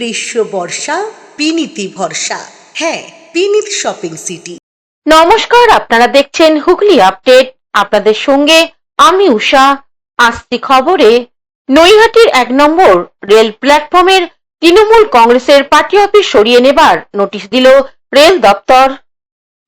গ্রীষ্ম বর্ষা বিনীতি ভরসা। হ্যাঁ, বিনীত শপিং সিটি। নমস্কার, আপনারা দেখছেন হুগলি আপডেট। আপনাদের সঙ্গে আমি উষা। আসছি খবরে, নৈহাটির 1 নম্বর রেল প্ল্যাটফর্মের তৃণমূল কংগ্রেসের পার্টি অফিস সরিয়ে নেবার নোটিশ দিল রেল দপ্তর।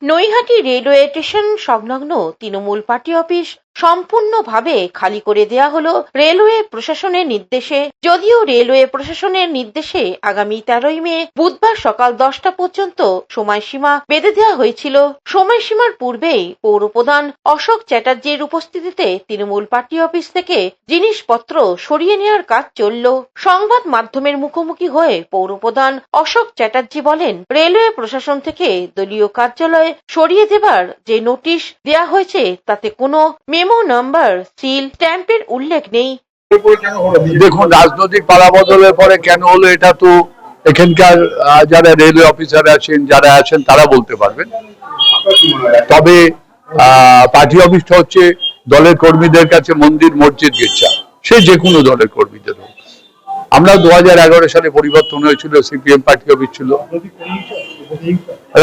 নৈহাটি রেলওয়ে স্টেশন সংলগ্ন তৃণমূল পার্টি অফিস সম্পূর্ণভাবে খালি করে দেয়া হলো রেলওয়ে প্রশাসনের নির্দেশে। যদিও রেলওয়ে প্রশাসনের নির্দেশে আগামী 13ই মে বুধবার সকাল 10টা পর্যন্ত সময়সীমা বেঁধে দেওয়া হয়েছিল। সময়সীমার পূর্বেই পৌরপ্রধান অশোক চ্যাটার্জির উপস্থিতিতে তৃণমূল পার্টি অফিস থেকে জিনিসপত্র সরিয়ে নেওয়ার কাজ চলল। সংবাদ মাধ্যমের মুখোমুখি হয়ে পৌরপ্রধান অশোক চ্যাটার্জি বলেন, রেলওয়ে প্রশাসন থেকে দলীয় কার্যালয় সরিয়ে দেবার যে নোটিশ দেয়া হয়েছে তাতে কোনো মেমো নাম্বার, সিল, স্ট্যাম্পের উল্লেখ নেই। দেখুন, রাজনৈতিক পালাবদলের পরে কেন হলো এটা তো এখানকার যারা রেলওয়ে অফিসার আছেন, যারা আছেন তারা বলতে পারবেন। তবে পার্টি অফিসটা হচ্ছে দলের কর্মীদের কাছে মন্দির, মসজিদ, গির্জা, সে যে কোনো দলের কর্মীদের হোক। আমরা 2011 সালে পরিবর্তন হয়েছিল, সিপিএম পার্টি অফিস ছিল।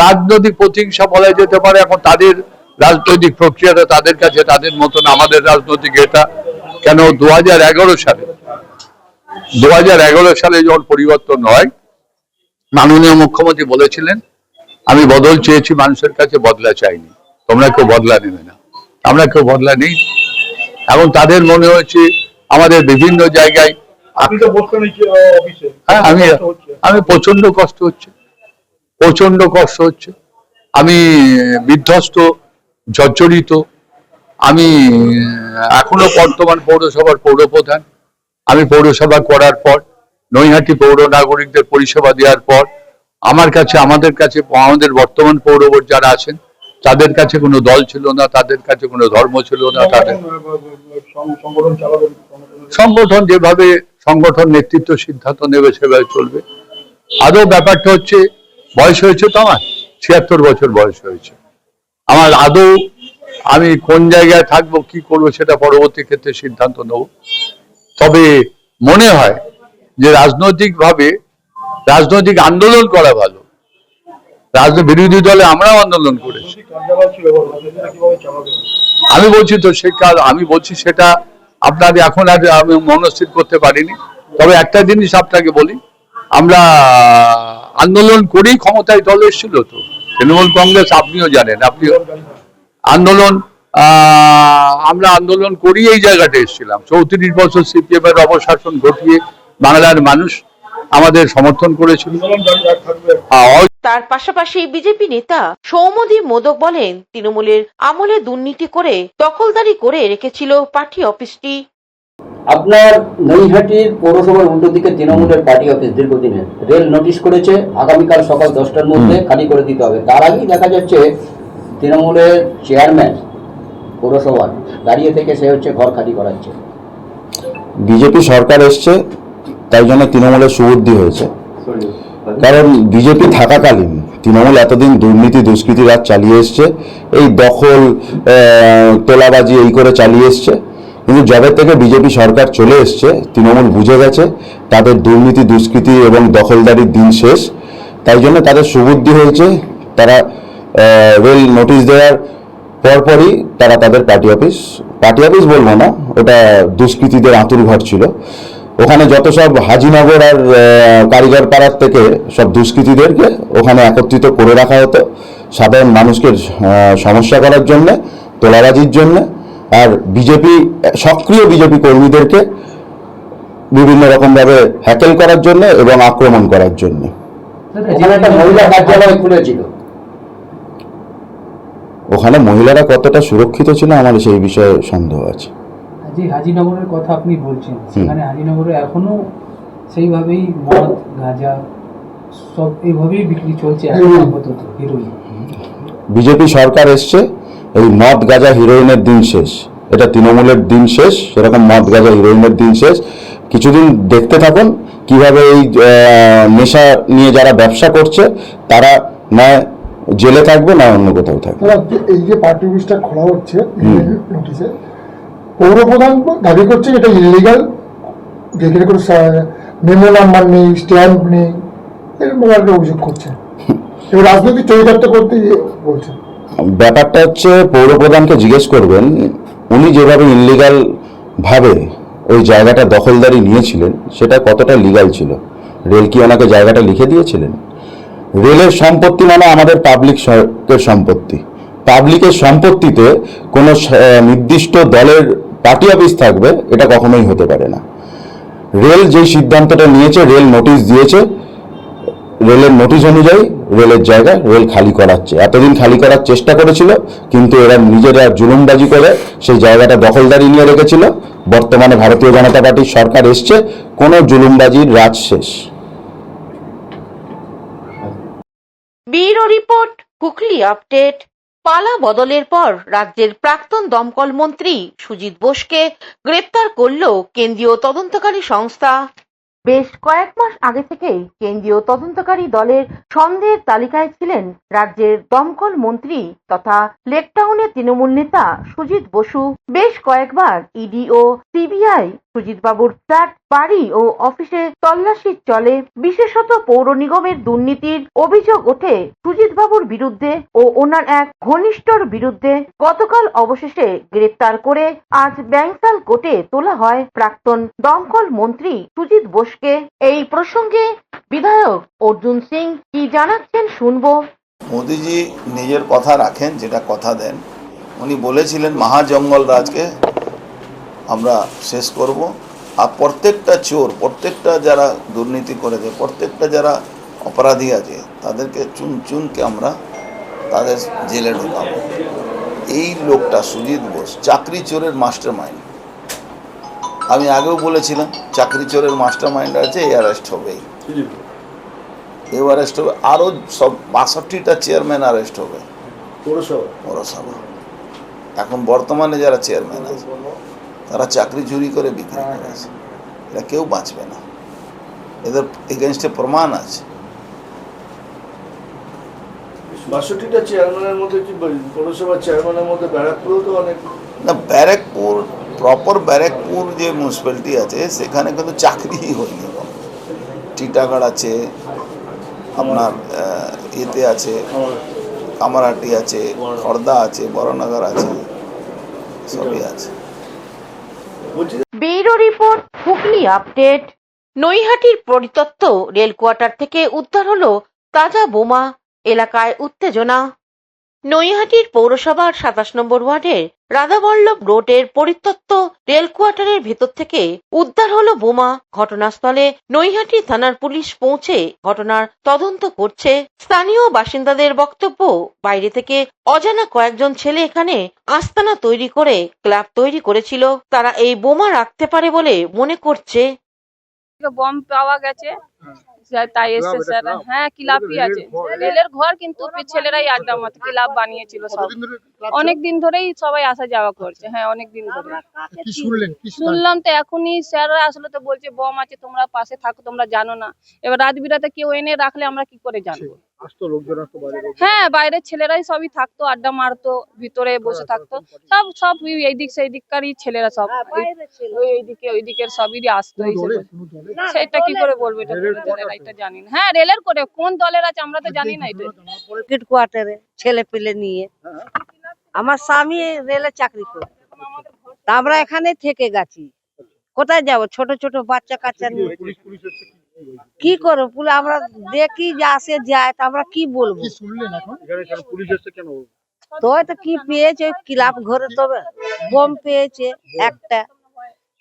রাজনৈতিক প্রতিহিংসা বলা যেতে পারে। এখন তাদের রাজনৈতিক প্রক্রিয়াটা তাদের কাছে, তাদের মতন আমাদের রাজনৈতিক এটা কেন 2011 সালে যখন পরিবর্তন হয়, মাননীয় মুখ্যমন্ত্রী বলেছিলেন, আমি বদল চেয়েছি মানুষের কাছে, বদলা চাইনি, তোমরা কেউ বদলা নেবে না। আমরা কেউ বদলা নেই। এখন তাদের মনে হয়েছে আমাদের বিভিন্ন জায়গায় আমি প্রচন্ড কষ্ট হচ্ছে, আমি বিধ্বস্ত, জর্জরিত। আমি এখনো বর্তমান পৌরসভার পৌরপ্রধান। আমি পৌরসভা করার পর, নৈহাটি পৌর নাগরিকদের পরিষেবা দেওয়ার পর আমাদের কাছে আমাদের বর্তমান পৌরবোর্ড যারা আছেন তাদের কাছে কোনো দল ছিল না, তাদের কাছে কোনো ধর্ম ছিল না। তাদের সংগঠন যেভাবে সংগঠন নেতৃত্ব সিদ্ধান্ত নেবে সেভাবে চলবে। আদৌ ব্যাপারটা হচ্ছে, বয়স হয়েছে তো আমার 76 বছর বয়স হয়েছে। আমার আদৌ আমি কোন জায়গায় থাকবো, কি করবো, সেটা পরবর্তী ক্ষেত্রে সিদ্ধান্ত নেব। তবে মনে হয় যে রাজনৈতিক আন্দোলন করা ভালো। বিরোধী দলে আমরাও আন্দোলন করেছি। আমি বলছি সেটা আপনাদের এখন আর আমি মনস্থির করতে পারিনি। তবে একটা জিনিস আপনাকে বলি, আমরা আন্দোলন করেই ক্ষমতায় দল এসেছিল তো তৃণমূল কংগ্রেস, আপনিও জানেন। আমরা আন্দোলন করি এই জায়গাটা এসেছিলাম। 34 বছর সিপিএম এর অপশাসন ঘটিয়ে বাংলার মানুষ আমাদের সমর্থন করেছিল। তার পাশাপাশি বিজেপি নেতা সৌম্যদীপ মোদক বলেন, তৃণমূলের আমলে দুর্নীতি করে দখলদারি করে রেখেছিল পার্টি অফিসটি। আপনার নৈহাটির পৌরসভার উল্টো দিকে তৃণমূলের পার্টি অফিস দীর্ঘদিনের রেল নোটিশ করেছে, আগামীকাল সকাল 10টার মধ্যে খালি করে দিতে হবে। তার আগেই দেখা যাচ্ছে তৃণমূলের চেয়ারম্যান পৌরসভার দাঁড়িয়ে থেকে সে হচ্ছে ঘর খালি করাচ্ছে। বিজেপি সরকার এসছে, তাই জন্য তৃণমূলের সুবুদ্ধি হয়েছে। কারণ বিজেপি থাকাকালীন তৃণমূল এতদিন দুর্নীতি দুষ্কৃতি রাজ চালিয়ে এসছে, এই দখল তোলাবাজি এই করে চালিয়ে এসছে। কিন্তু যবে থেকে বিজেপি সরকার চলে এসছে, তৃণমূল বুঝে গেছে তাদের দুর্নীতি দুষ্কৃতি এবং দখলদারির দিন শেষ। তাই জন্য তাদের সুবুদ্ধি হয়েছে। তারা রেল নোটিশ দেওয়ার পরপরই তারা তাদের পার্টি অফিস বলবো না, ওটা দুষ্কৃতীদের আঁতুর ঘর ছিল। ওখানে যত সব হাজিনগর আর কারিগর পাড়ার থেকে সব দুষ্কৃতীদেরকে ওখানে একত্রিত করে রাখা হতো সাধারণ মানুষকে সমস্যা করার জন্য, তোলাবাজির জন্য, আর সক্রিয় বিজেপি কর্মীদেরকে বিভিন্ন রকমভাবে হ্যাকেল করার জন্য এবং আক্রমণ করার জন্য। মহিলা কার্যালয় খুলেছিল, ওখানে মহিলারা কতটা সুরক্ষিত ছিল আমার সেই বিষয়ে সন্দেহ আছে। যে হাজিনগরের কথা আপনি বলছেন, সেখানে হাজিনগরে এখনো সেইভাবেই মদ, গাঁজা সব এইভাবেই বিক্রি চলছে আপাতত, হিরোইন। বিজেপি সরকার এসছে, এই মদ গাঁজা হিরোইনের দিন শেষ। এটা তৃণমূলের দিন শেষ, সেরকম মদ গাঁজা হিরোইনের দিন শেষ। কিছুদিন দেখতে থাকুন কিভাবে এই নেশা নিয়ে যারা ব্যবসা করছে তারা না জেলে থাকবে না অন্য কোথাও থাকবে। এই যে পার্টি অফিসটা খোলা হচ্ছে নোটিশে, পৌরপ্রধান দাবি করছে এটা ইলিগাল, যেখানে কোনো মেমো নাম্বার নেই, স্ট্যাম্প নেই, এরকম একটা অভিযোগ করছে, এবার রাজনৈতিক চরিতার্থ করতে গিয়ে বলছে। ব্যাপারটা হচ্ছে পৌরপ্রধানকে জিজ্ঞেস করবেন উনি যেভাবে ইনলিগাল ভাবে ওই জায়গাটা দখলদারি নিয়েছিলেন সেটা কতটা লিগ্যাল ছিল। রেল কি ওনাকে জায়গাটা লিখে দিয়েছিলেন? রেলের সম্পত্তি মানে আমাদের পাবলিকের সম্পত্তি। পাবলিকের সম্পত্তিতে কোনো নির্দিষ্ট দলের পার্টি অফিস থাকবে এটা কখনোই হতে পারে না। রেল যেই সিদ্ধান্তটা নিয়েছে, রেল নোটিশ দিয়েছে, রেলের নোটিশ অনুযায়ী রেলের জায়গা রেল খালি করাচ্ছে। এতদিন খালি করার চেষ্টা করেছিল, কিন্তু এরা নিজেরা জুলুমবাজি করে সেই জায়গাটা দখলদারি নিয়ে রেখেছিল। বর্তমানে ভারতীয় জনতা পার্টির সরকার এসছে, কোনো জুলুমবাজির রাজ শেষ। Bureau report, Hooghly update. পালা বদলের পর রাজ্যের প্রাক্তন দমকল মন্ত্রী সুজিত বোসকে গ্রেপ্তার করল কেন্দ্রীয় তদন্তকারী সংস্থা। বেশ কয়েক মাস আগে থেকেই কেন্দ্রীয় তদন্তকারী দলের সন্দেহের তালিকায় ছিলেন রাজ্যের দমকল মন্ত্রী তথা লেকটাউনের তৃণমূল নেতা সুজিত বসু। বেশ কয়েকবার ইডি ও সিবিআই সুজিত বাবুর ফ্ল্যাট, বাড়ি ও অফিসে তল্লাশি চলে। বিশেষত পৌর নিগমের দুর্নীতির অভিযোগ ওঠে সুজিত বাবুর বিরুদ্ধে ও ওনার এক ঘনিষ্ঠর বিরুদ্ধে। গতকাল অবশেষে গ্রেপ্তার করে আজ ব্যাংসাল কোর্টে তোলা হয় প্রাক্তন দমকল মন্ত্রী সুজিত বোসকে। এই প্রসঙ্গে বিধায়ক অর্জুন সিং কি জানাচ্ছেন শুনবো। মোদিজি নিজের কথা রাখেন, যেটা কথা দেন। উনি বলেছিলেন মহাজঙ্গল রাজকে আমরা শেষ করব, আর প্রত্যেকটা চোর, প্রত্যেকটা যারা দুর্নীতি করেছে, প্রত্যেকটা যারা অপরাধী আছে তাদেরকে চুন চুনকে আমরা তাদের জেলে ঢোকাবো। এই লোকটা সুজিত বোস চাকরি চোরের মাস্টার মাইন্ড। আমি আগেও বলেছিলাম চাকরি চোরের মাস্টার মাইন্ড আছে, এই অ্যারেস্ট হবেই, এই অ্যারেস্ট হবে। আরও সব 62টা চেয়ারম্যান অ্যারেস্ট হবে পৌরসভা। এখন বর্তমানে যারা চেয়ারম্যান আছে তারা চাকরি চুরি করে বিক্রি করেছে, এরা কেউ বাঁচবে না, এদের এগেনস্টে প্রমাণ আছে। 62টা চেয়ারম্যানের মধ্যে কি পৌরসভার চেয়ারম্যানের মধ্যে ব্যারাকপুরেও তো অনেক না, ব্যারাকপুর প্রপার ব্যারাকপুর যে মিউনিসিপ্যালিটি আছে সেখানে কিন্তু চাকরিই হয়নি। টিটাগড় আছে, আপনার এতে আছে, কামারহাটি আছে, খড়দা আছে, বড়নগর আছে, সবই আছে। Bureau report, Hooghly update. নৈহাটির পরিত্যক্ত রেল কোয়ার্টার থেকে উদ্ধার হলো তাজা বোমা, এলাকায় উত্তেজনা। নৈহাটির পৌরসভার 27 নম্বর ওয়ার্ডের রাধাবল্লভ রোডের পরিত্যক্ত রেল কোয়ার্টারের ভেতর থেকে উদ্ধার হলো বোমা। ঘটনাস্থলে নৈহাটি থানার পুলিশ পৌঁছে ঘটনার তদন্ত করছে। স্থানীয় বাসিন্দাদের বক্তব্য, বাইরে থেকে অজানা কয়েকজন ছেলে এখানে আস্তানা তৈরি করে ক্লাব তৈরি করেছিল। তারা এই বোমা রাখতে পারে বলে মনে করছে। বম পাওয়া গেছে, তাই এসে স্যার। হ্যাঁ, ক্লাবই আছে, রেলের ঘর, কিন্তু ছেলেরাই আড্ডা মতো ক্লাব বানিয়েছিল সব। অনেক দিন ধরেই সবাই আসা যাওয়া করছে। হ্যাঁ, অনেক দিন ধরে। শুনলাম তো এখনই, স্যাররা আসলে তো বলছে বম আছে, তোমরা পাশে থাকো, তোমরা জানো না। এবার রাত বিরাতে কেউ এনে রাখলে আমরা কি করে জানবো? হ্যাঁ, বাইরের ছেলেরাই সবই থাকতো, আড্ডা মারতো, ভিতরে বসে থাকতো। সব এইদিক সেই দিককারই ছেলেরা, সব এইদিকে ওইদিকের সবই আসতো। সেটা কি করে বলবো, এটা দলের এটা জানি না। হ্যাঁ, রেলের করে কোন দলের আছে আমরা তো জানি না। এটা কোয়ার্টারে ছেলে পেলে নিয়ে, আমার স্বামী রেলে চাকরি করে, আমরা এখানে থেকে গেছি। কোথায় যাব? ছোট ছোট বাচ্চা কাচ্চা নিয়ে কি করবো? পুরো আমরা দেখি যে আসে যায়, তা আমরা কি বলবো? তো হয়তো কি পেয়েছে, ক্লাব ঘরে তো বোম পেয়েছে একটা,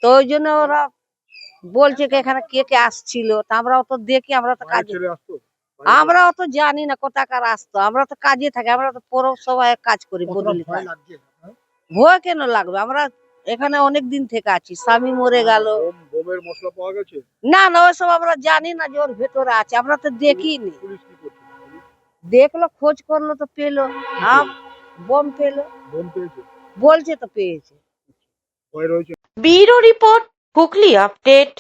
তো ওই জন্য ওরা বলছে কি এখানে কে কে আসছিল। তা আমরা অত দেখি, আমরা তো কাজে, আমরা অত জানি না কোথাকার আসতো। আমরা তো কাজে থাকি, আমরা তো পৌরসভায় কাজ করি। ভয় কেন লাগবে? আমরা এখানে অনেক দিন থেকে আছি, স্বামী মরে গেল। না না, ওইসব আমরা জানি না যে ওর ভেতরে আছে, আমরা তো দেখিনি। দেখলো, খোঁজ করলো তো পেলো, বোম পেলো, বলছে তো পেয়েছে। Bureau report, Hooghly update.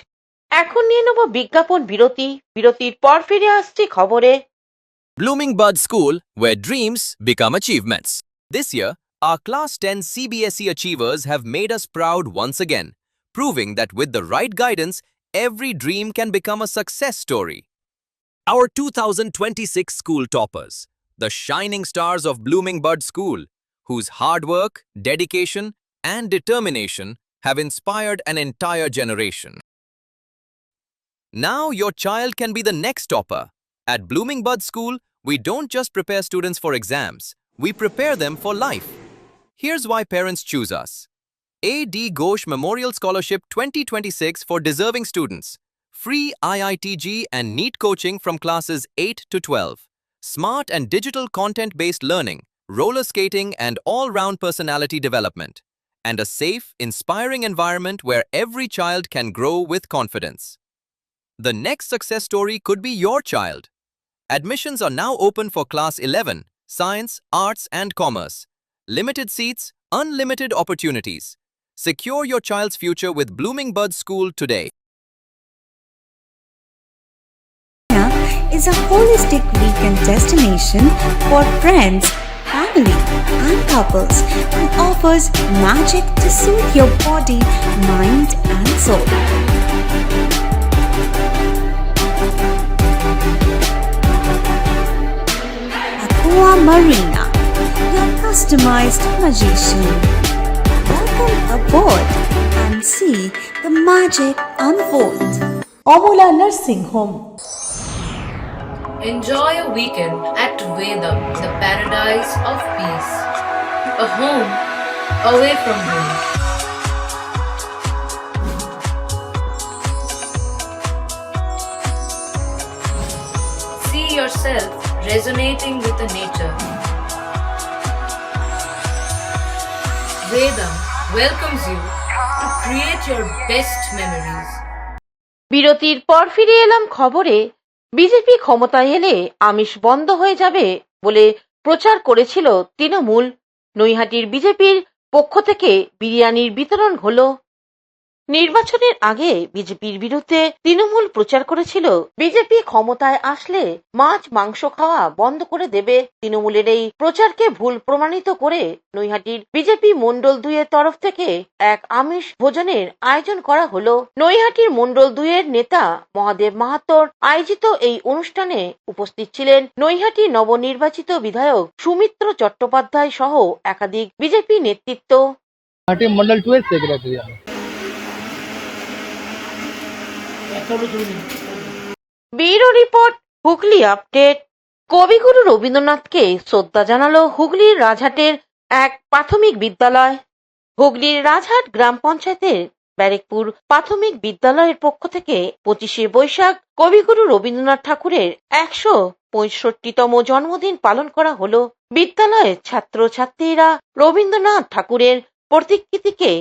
এখন নিয়ে নেব বিজ্ঞাপন বিরতি। বিরতির পর ফিরে আসছি খবরে। Blooming Bud School, where dreams become achievements. This year, our Class 10 CBSE achievers have made us proud once again, proving that with the right guidance, every dream can become a success story. Our 2026 school toppers, the shining stars of Blooming Bud School, whose hard work, dedication, and determination have inspired an entire generation. Now your child can be the next topper. At Blooming Bud School, we don't just prepare students for exams, we prepare them for life. Here's why parents choose us. A.D. Ghosh Memorial Scholarship 2026 for deserving students. Free IITG and NEET coaching from classes 8 to 12. Smart and digital content-based learning, roller skating and all-round personality development. And a safe, inspiring environment where every child can grow with confidence. The next success story could be your child. Admissions are now open for Class 11, Science, Arts and Commerce. Limited seats, unlimited opportunities. Secure your child's future with Blooming Bud School today. Is a holistic weekend destination for friends, family and couples and offers magic to soothe your body, mind and soul. Aqua Marina, your customized magician. Welcome aboard and see the magic unfold. Amula Nursing Home. Enjoy a weekend at Vedam, the paradise of peace. A home away from home. See yourself resonating with the nature. Vedam welcomes you to create your best memories. বিরতির পর ফিরে এলাম খবরে। BJP ক্ষমতায় এলে আমিষ বন্ধ হয়ে যাবে বলে প্রচার করেছিল তৃণমূল। নৈহাটির বিজেপির পক্ষ থেকে বিরিয়ানির বিতরণ হলো। নির্বাচনের আগে বিজেপির বিরুদ্ধে তৃণমূল প্রচার করেছিল বিজেপি ক্ষমতায় আসলে মাছ মাংস খাওয়া বন্ধ করে দেবে। তৃণমূলের এই প্রচারকে ভুল প্রমাণিত করে নৈহাটির বিজেপি মণ্ডল 2 এর তরফ থেকে এক আমিষ ভোজনের আয়োজন করা হলো। নৈহাটির মণ্ডল 2 এর নেতা মহাদেব মাহাতোর আয়োজিত এই অনুষ্ঠানে উপস্থিত ছিলেন নৈহাটি নবনির্বাচিত বিধায়ক সুমিত্র চট্টোপাধ্যায় সহ একাধিক বিজেপি নেতৃত্ব। মণ্ডল 2 এর secretary bureau report, Hooghly update. কবিগুরু রবীন্দ্রনাথকে শ্রদ্ধা জানালো হুগলির রাজহাটের এক প্রাথমিক বিদ্যালয়। হুগলির রাজহাট গ্রাম পঞ্চায়েতের ব্যারেকপুর প্রাথমিক বিদ্যালয়ের পক্ষ থেকে 25শে বৈশাখ কবিগুরু রবীন্দ্রনাথ ঠাকুরের 165তম জন্মদিন পালন করা হলো। বিদ্যালয়ের ছাত্রছাত্রীরা রবীন্দ্রনাথ ঠাকুরের প্রতিকৃতিকে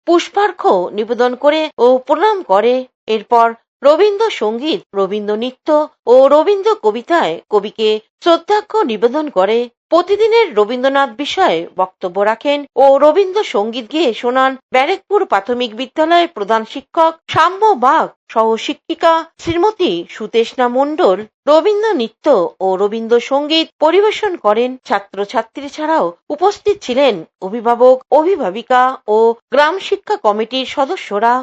পুষ্পার্ঘ্য নিবেদন করে ও প্রণাম করে। এরপর রবীন্দ্র সঙ্গীত, রবীন্দ্র নৃত্য ও রবীন্দ্র কবিতায় কবিকে শ্রদ্ধার্ঘ্য নিবেদন করে। প্রতিদিনের রবীন্দ্রনাথ বিষয়ে বক্তব্য রাখেন ও রবীন্দ্র সঙ্গীত গেয়ে শোনান ব্যারেকপুর প্রাথমিক বিদ্যালয়ের প্রধান শিক্ষক সাম্য বাগ সহ শিক্ষিকা শ্রীমতী সুতেষ্ণা মণ্ডল। রবীন্দ্র নৃত্য ও রবীন্দ্র সঙ্গীত পরিবেশন করেন। ছাত্রছাত্রী ছাড়াও উপস্থিত ছিলেন অভিভাবক, অভিভাবিকা ও গ্রাম শিক্ষা কমিটির সদস্যরা।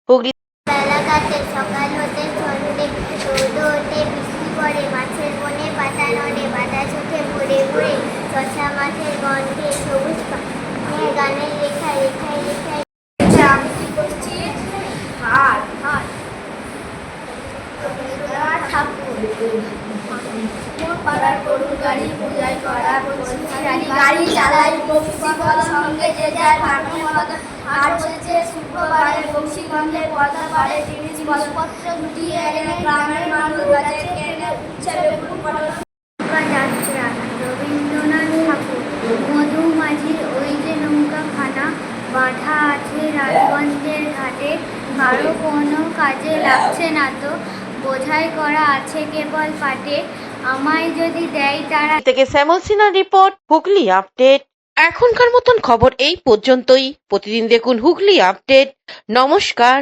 হুগলি সকাল হতে সন্ধে রোদ ওঠে, বৃষ্টি পড়ে, মাছের বনে পাতা নড়ে, বাতাস ওঠে ভোরে ভোরে, শশা মাছের গন্ধে, সবুজ গানের লেখায় লেখায় লেখায় আবৃত্তি করছি হাট হাট রবীন্দ্রনাথ ঠাকুর। পাড়ার গরুর গাড়ি পূজায় করা গাড়ি চালায় বক্সিবল সঙ্গে যে যার ভাগ্য মতো আর হচ্ছে শুক্রবারে বক্সিগন্ধে পর্দা পারে জিনিসপত্র গুটিয়ে এনে গ্রামের মানুষ গাছে কেনে উৎসবে যাত্রা। রবীন্দ্রনাথ ঠাকুর। মধু মাঝির ওই যে নৌকা খানা বাঁধা আছে রাজগঞ্জের ঘাটে, কারো কোনো কাজে লাগছে না তো, বোঝাই করা আছে কেবল পাটে, আমায় যদি দেয় তারা। থেকে শ্যামল সিনহার রিপোর্ট, হুগলি আপডেট। এখনকার মতন খবর এই পর্যন্তই। প্রতিদিন দেখুন হুগলি আপডেট। নমস্কার।